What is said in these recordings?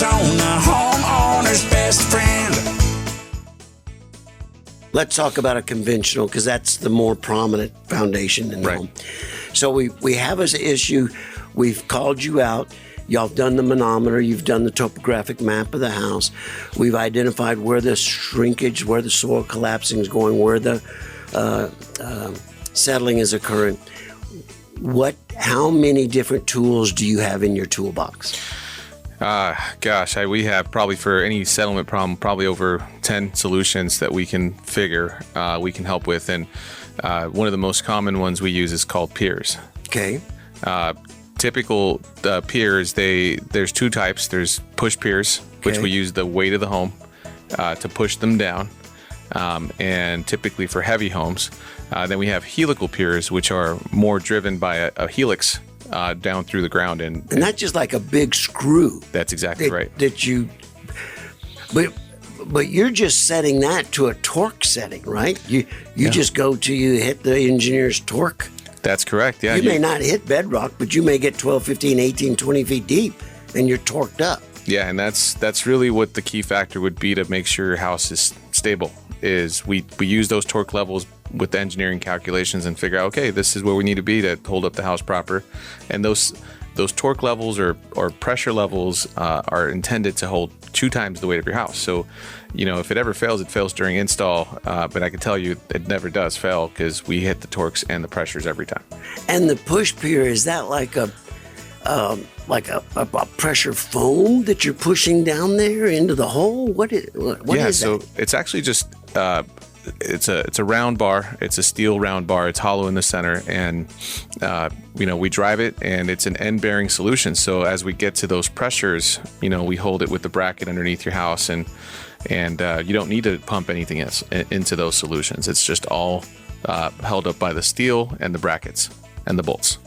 Arizona, homeowner's best friend. Let's talk about a conventional, because that's the more prominent foundation in the home. So we have an issue. We've called you out. Y'all done the manometer. You've done the topographic map of the house. We've identified where the shrinkage, where the soil collapsing is going, where the settling is occurring. How many different tools do you have in your toolbox? We have probably for any settlement problem, probably over 10 solutions that we can figure, we can help with. And one of the most common ones we use is called piers. Okay. Typical piers, there's two types. There's push piers, which we use the weight of the home to push them down. And typically for heavy homes. Then we have helical piers, which are more driven by a helix down through the ground. And that's just like a big screw. That's exactly right. But you're just setting that to a torque setting, right? You just you hit the engineer's torque. That's correct, yeah. You may not hit bedrock, but you may get 12, 15, 18, 20 feet deep, and you're torqued up. Yeah, and that's really what the key factor would be to make sure your house is stable, is we use those torque levels with the engineering calculations and figure out, okay, this is where we need to be to hold up the house proper. And those torque levels or pressure levels are intended to hold 2 times the weight of your house. So, if it ever fails, it fails during install. But I can tell you it never does fail because we hit the torques and the pressures every time. And the push pier, is that like a pressure foam that you're pushing down there into the hole? What is that? So it's actually just it's a round bar. It's a steel round bar. It's hollow in the center, and we drive it, and it's an end-bearing solution. So as we get to those pressures, we hold it with the bracket underneath your house, and you don't need to pump anything else into those solutions. It's just all held up by the steel and the brackets and the bolts.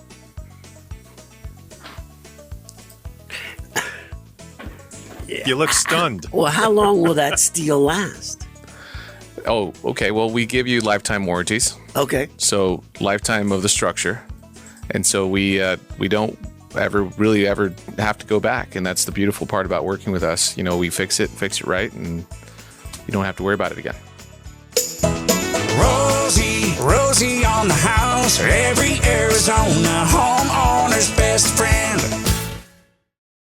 Yeah. You look stunned. Well, how long will that steel last? Oh, okay. Well, we give you lifetime warranties. Okay. So lifetime of the structure. And so we don't really ever have to go back. And that's the beautiful part about working with us. We fix it right, and you don't have to worry about it again. Rosie on the house, every Arizona homeowner's best friend.